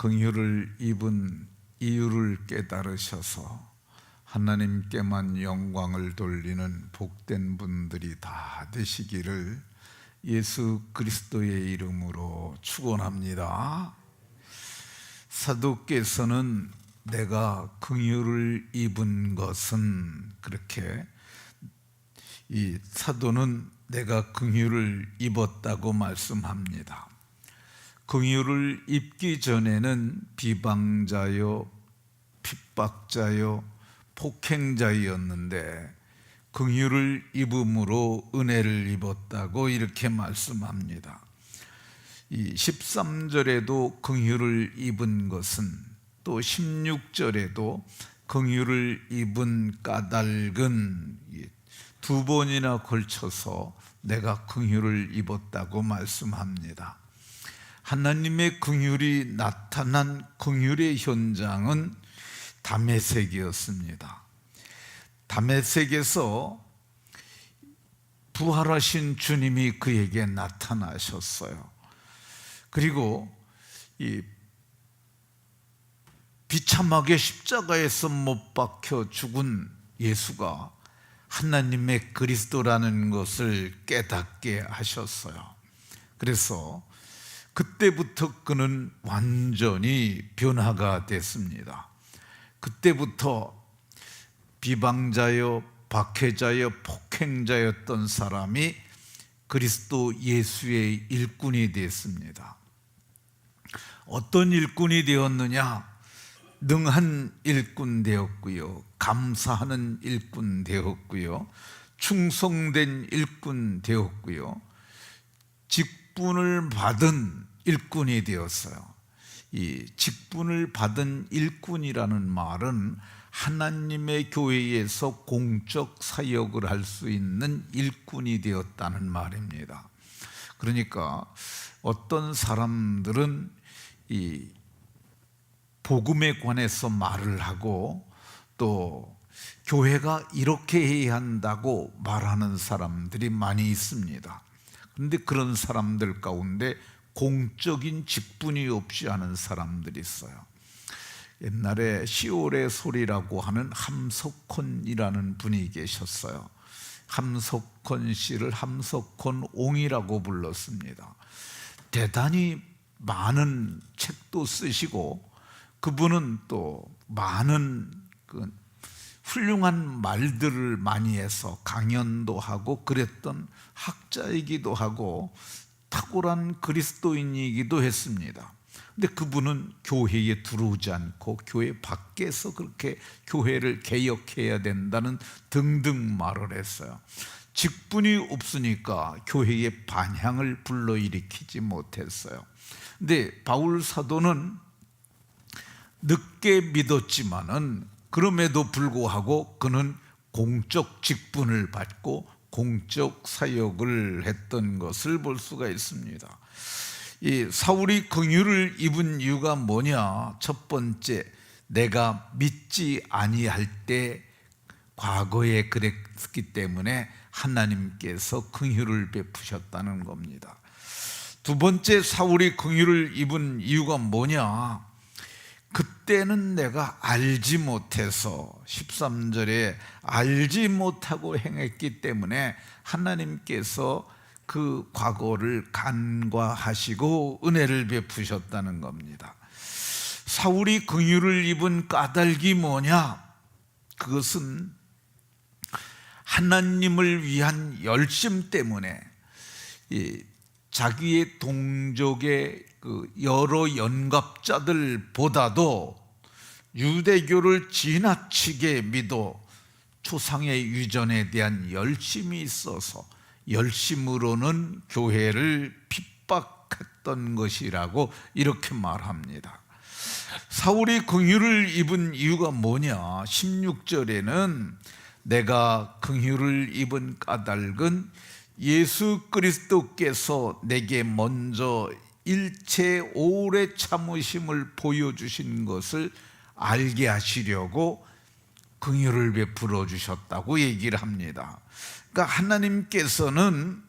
긍휼을 입은 이유를 깨달으셔서 하나님께만 영광을 돌리는 복된 분들이 다 되시기를 예수 그리스도의 이름으로 축원합니다. 사도께서는 내가 긍휼을 입은 것은, 그렇게 이 사도는 내가 긍휼을 입었다고 말씀합니다. 긍휼을 입기 전에는 비방자요, 핍박자요, 폭행자였는데 긍휼을 입음으로 은혜를 입었다고 이렇게 말씀합니다. 이 13절에도 긍휼을 입은 것은, 또 16절에도 긍휼을 입은 까닭은 두 번이나 걸쳐서 내가 긍휼을 입었다고 말씀합니다. 하나님의 긍휼이 나타난 긍휼의 현장은 다메섹이었습니다. 다메섹에서 부활하신 주님이 그에게 나타나셨어요. 그리고 이 비참하게 십자가에서 못 박혀 죽은 예수가 하나님의 그리스도라는 것을 깨닫게 하셨어요. 그래서 그때부터 그는 완전히 변화가 됐습니다. 그때부터 비방자여, 박해자여, 폭행자였던 사람이 그리스도 예수의 일꾼이 됐습니다. 어떤 일꾼이 되었느냐? 능한 일꾼 되었고요, 감사하는 일꾼 되었고요, 충성된 일꾼 되었고요, 직분을 받은 일꾼이 되었어요. 이 직분을 받은 일꾼이라는 말은 하나님의 교회에서 공적 사역을 할 수 있는 일꾼이 되었다는 말입니다. 그러니까 어떤 사람들은 이 복음에 관해서 말을 하고 또 교회가 이렇게 해야 한다고 말하는 사람들이 많이 있습니다. 그런데 그런 사람들 가운데 공적인 직분이 없이 하는 사람들이 있어요. 옛날에 시올의 소리라고 하는 함석헌이라는 분이 계셨어요. 함석헌 씨를 함석헌옹이라고 불렀습니다. 대단히 많은 책도 쓰시고, 그분은 또 많은 훌륭한 말들을 많이 해서 강연도 하고 그랬던 학자이기도 하고 탁월한 그리스도인이기도 했습니다. 근데 그분은 교회에 들어오지 않고 교회 밖에서 그렇게 교회를 개혁해야 된다는 등등 말을 했어요. 직분이 없으니까 교회의 반향을 불러일으키지 못했어요. 근데 바울 사도는 늦게 믿었지만은 그럼에도 불구하고 그는 공적 직분을 받고 공적 사역을 했던 것을 볼 수가 있습니다. 이 사울이 긍휼을 입은 이유가 뭐냐? 첫 번째, 내가 믿지 아니할 때 과거에 그랬기 때문에 하나님께서 긍휼을 베푸셨다는 겁니다. 두 번째, 사울이 긍휼을 입은 이유가 뭐냐? 그때는 내가 알지 못해서, 13절에 알지 못하고 행했기 때문에 하나님께서 그 과거를 간과하시고 은혜를 베푸셨다는 겁니다. 사울이 긍휼을 입은 까닭이 뭐냐? 그것은 하나님을 위한 열심 때문에 자기의 동족의 여러 연갑자들보다도 유대교를 지나치게 믿어 조상의 유전에 대한 열심이 있어서 열심으로는 교회를 핍박했던 것이라고 이렇게 말합니다. 사울이 긍휼을 입은 이유가 뭐냐? 16절에는 내가 긍휼을 입은 까닭은 예수 그리스도께서 내게 먼저 일체 오래 참으심을 보여주신 것을 알게 하시려고 긍휼을 베풀어 주셨다고 얘기를 합니다. 그러니까 하나님께서는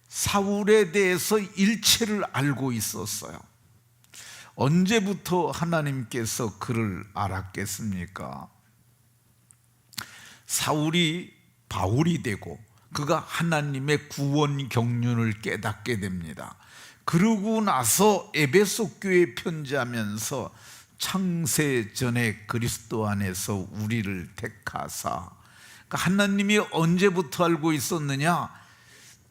사울에 대해서 일체를 알고 있었어요. 언제부터 하나님께서 그를 알았겠습니까? 사울이 바울이 되고 그가 하나님의 구원 경륜을 깨닫게 됩니다. 그러고 나서 에베소 교회에 편지하면서 창세전에 그리스도 안에서 우리를 택하사, 그러니까 하나님이 언제부터 알고 있었느냐?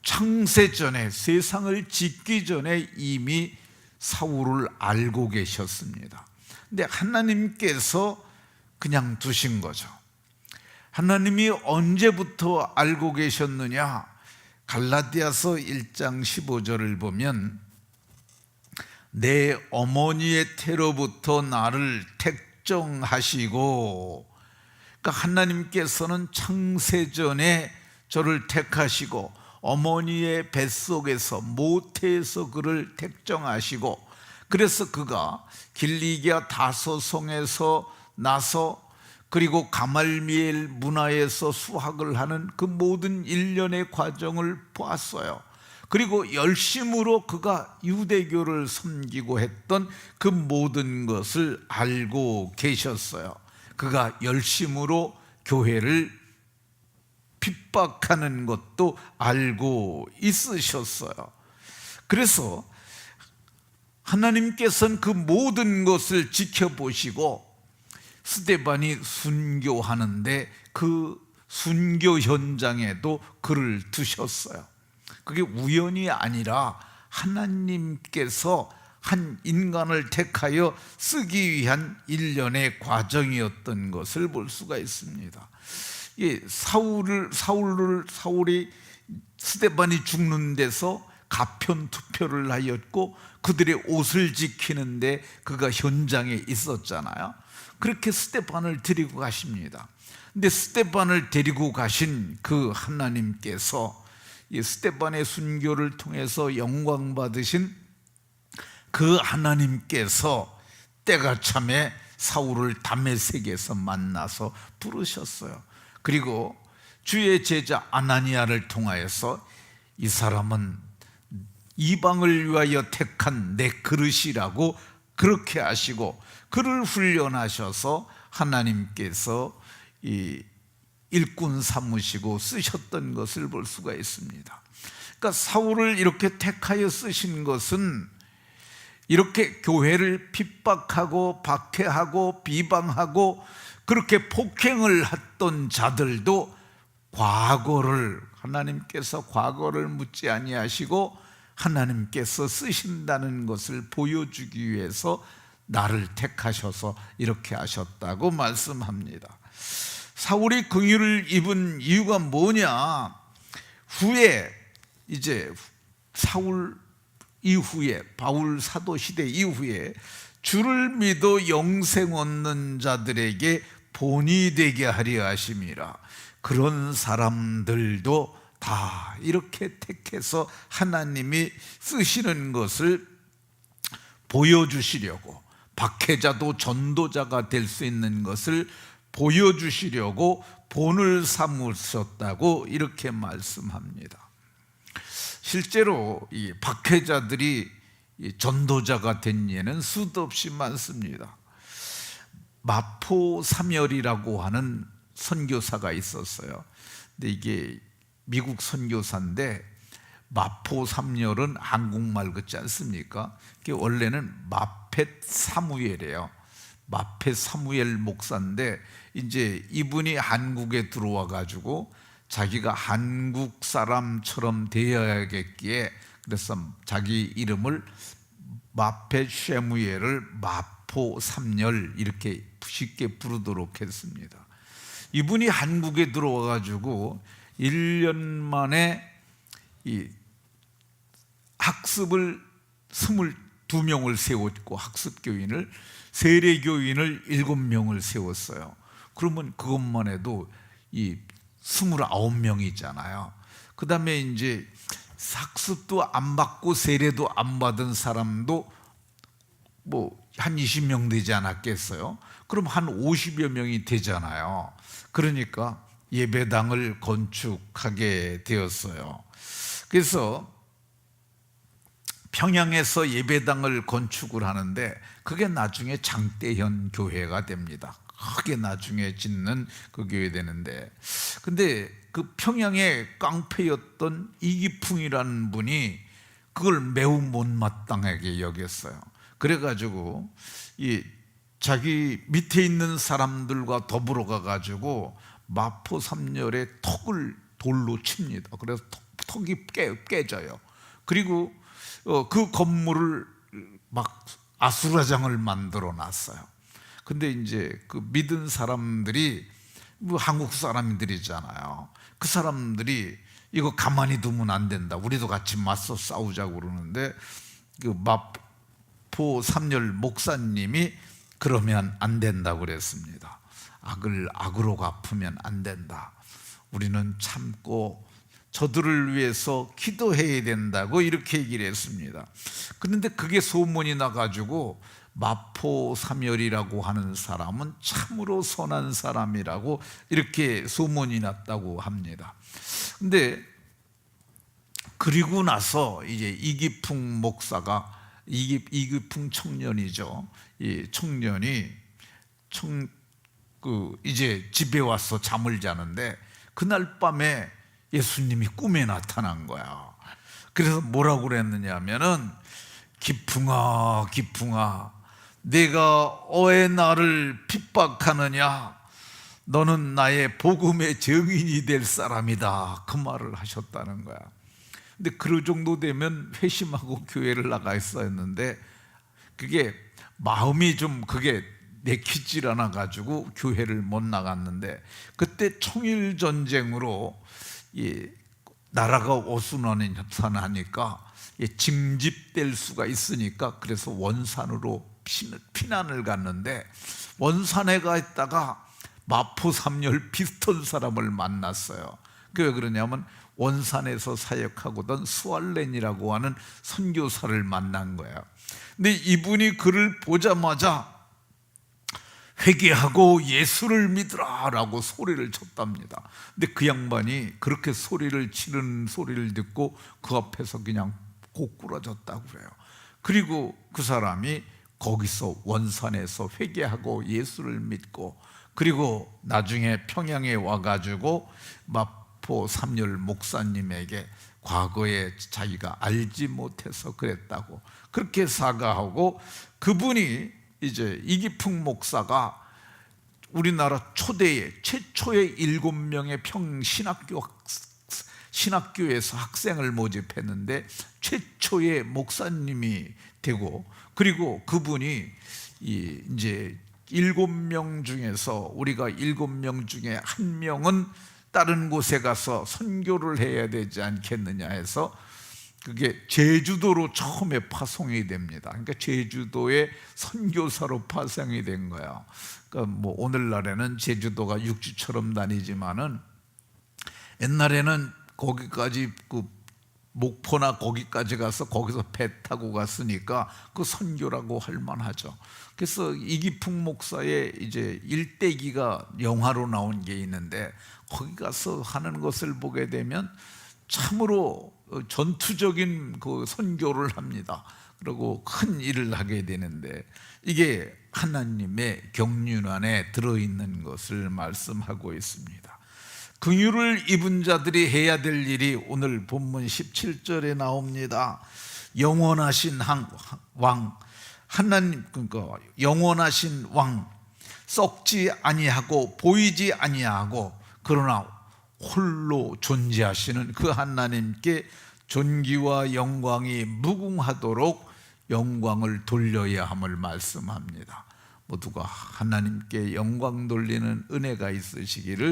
창세전에, 세상을 짓기 전에 이미 사울을 알고 계셨습니다. 근데 하나님께서 그냥 두신 거죠. 하나님이 언제부터 알고 계셨느냐? 갈라디아서 1장 15절을 보면 내 어머니의 태로부터 나를 택정하시고, 그러니까 하나님께서는 창세전에 저를 택하시고 어머니의 뱃속에서 모태에서 그를 택정하시고, 그래서 그가 길리기아 다소송에서 나서 그리고 가말리엘 문화에서 수학을 하는 그 모든 일련의 과정을 보았어요. 그리고 열심으로 그가 유대교를 섬기고 했던 그 모든 것을 알고 계셨어요. 그가 열심으로 교회를 핍박하는 것도 알고 있으셨어요. 그래서 하나님께서는 그 모든 것을 지켜보시고 스데반이 순교하는데 그 순교 현장에도 그를 두셨어요. 그게 우연이 아니라 하나님께서 한 인간을 택하여 쓰기 위한 일련의 과정이었던 것을 볼 수가 있습니다. 사울이 스데반이 죽는 데서 가편 투표를 하였고 그들의 옷을 지키는데 그가 현장에 있었잖아요. 그렇게 스데반을 데리고 가십니다. 근데 스데반을 데리고 가신 그 하나님께서 이 스데반의 순교를 통해서 영광 받으신 그 하나님께서 때가 참에 사울을 다메섹에서 만나서 부르셨어요. 그리고 주의 제자 아나니아를 통하여서 이 사람은 이방을 위하여 택한 내 그릇이라고 그렇게 하시고 그를 훈련하셔서 하나님께서 이 일꾼 삼으시고 쓰셨던 것을 볼 수가 있습니다. 그러니까 사울을 이렇게 택하여 쓰신 것은 이렇게 교회를 핍박하고 박해하고 비방하고 그렇게 폭행을 했던 자들도 하나님께서 과거를 묻지 아니하시고 하나님께서 쓰신다는 것을 보여주기 위해서 나를 택하셔서 이렇게 하셨다고 말씀합니다. 사울이 긍휼을 입은 이유가 뭐냐? 후에 이제 사울 이후에 바울 사도 시대 이후에 주를 믿어 영생 얻는 자들에게 본이 되게 하려 하심이라. 그런 사람들도 다 이렇게 택해서 하나님이 쓰시는 것을 보여주시려고, 박해자도 전도자가 될 수 있는 것을 보여주시려고 본을 삼으셨다고 이렇게 말씀합니다. 실제로 이 박해자들이 전도자가 된 예는 수도 없이 많습니다. 마포 삼열이라고 하는 선교사가 있었어요. 근데 이게 미국 선교사인데 마포 삼열은 한국말 같지 않습니까? 원래는 마펫 사무엘이에요. 마펫 사무엘 목사인데 이제 이분이 한국에 들어와 가지고 자기가 한국 사람처럼 되어야겠기에 그래서 자기 이름을 마펫 쉐무엘을 마포 삼열 이렇게 쉽게 부르도록 했습니다. 이분이 한국에 들어와 가지고 1년 만에 이 학습을 22명을 세웠고 학습교인을 세례교인을 7명을 세웠어요. 그러면 그것만 해도 이 29명이잖아요. 그 다음에 이제 학습도 안 받고 세례도 안 받은 사람도 뭐 한 20명 되지 않았겠어요? 그럼 한 50여 명이 되잖아요. 그러니까 예배당을 건축하게 되었어요. 그래서 평양에서 예배당을 건축을 하는데 그게 나중에 장대현 교회가 됩니다. 크게 나중에 짓는 그 교회 되는데, 근데 그 평양의 깡패였던 이기풍이라는 분이 그걸 매우 못마땅하게 여겼어요. 그래가지고 이 자기 밑에 있는 사람들과 더불어 가가지고 마포 3열에 턱을 돌로 칩니다. 그래서 턱이 깨져요. 그리고 그 건물을 막 아수라장을 만들어 놨어요. 근데 이제 그 믿은 사람들이 뭐 한국 사람들이잖아요. 그 사람들이 이거 가만히 두면 안 된다, 우리도 같이 맞서 싸우자고 그러는데 그 마포 3열 목사님이 그러면 안 된다고 그랬습니다. 악을 악으로 갚으면 안 된다, 우리는 참고 저들을 위해서 기도해야 된다고 이렇게 얘기를 했습니다. 그런데 그게 소문이 나가지고 마포 3열이라고 하는 사람은 참으로 선한 사람이라고 이렇게 소문이 났다고 합니다. 근데 그리고 나서 이제 이기풍 목사가, 이기풍 청년이죠. 이 청년이 이제 집에 와서 잠을 자는데 그날 밤에 예수님이 꿈에 나타난 거야. 그래서 뭐라고 그랬느냐 하면은, 기풍아 기풍아, 내가 왜 나를 핍박하느냐, 너는 나의 복음의 증인이 될 사람이다, 그 말을 하셨다는 거야. 근데 그 정도 되면 회심하고 교회를 나가 있어야 했는데 그게 마음이 좀 그게 내키질 않아 가지고 교회를 못 나갔는데, 그때 청일 전쟁으로 나라가 어수선하니까 징집될 수가 있으니까, 그래서 원산으로 피난을 갔는데 원산에 가 있다가 마포 3열 비슷한 사람을 만났어요. 왜 그러냐면 원산에서 사역하고던 수알렌이라고 하는 선교사를 만난 거예요. 근데 이분이 그를 보자마자 회개하고 예수를 믿으라 라고 소리를 쳤답니다. 근데 그 양반이 그렇게 소리를 치는 소리를 듣고 그 앞에서 그냥 고꾸라졌다고 그래요. 그리고 그 사람이 거기서 원산에서 회개하고 예수를 믿고, 그리고 나중에 평양에 와가지고 마포 3열 목사님에게 과거에 자기가 알지 못해서 그랬다고 그렇게 사과하고, 그분이 이제 이기풍 목사가 우리나라 최초의 7명의 신학교에서 학생을 모집했는데 최초의 목사님이 되고, 그리고 그분이 이제 7명 중에서 우리가 7명 중에 1명은 다른 곳에 가서 선교를 해야 되지 않겠느냐 해서 그게 제주도로 처음에 파송이 됩니다. 그러니까 제주도의 선교사로 파송이 된 거예요. 그러니까 뭐 오늘날에는 제주도가 육지처럼 다니지만은 옛날에는 거기까지 목포나 거기까지 가서 거기서 배 타고 갔으니까 그 선교라고 할 만하죠. 그래서 이기풍 목사의 이제 일대기가 영화로 나온 게 있는데 거기 가서 하는 것을 보게 되면 참으로 전투적인 그 선교를 합니다. 그리고 큰 일을 하게 되는데 이게 하나님의 경륜 안에 들어있는 것을 말씀하고 있습니다. 긍휼을 입은 자들이 해야 될 일이 오늘 본문 17절에 나옵니다. 영원하신 왕 하나님, 그러니까 영원하신 왕, 썩지 아니하고 보이지 아니하고 그러나 홀로 존재하시는 그 하나님께 존귀와 영광이 무궁하도록 영광을 돌려야 함을 말씀합니다. 모두가 하나님께 영광 돌리는 은혜가 있으시기를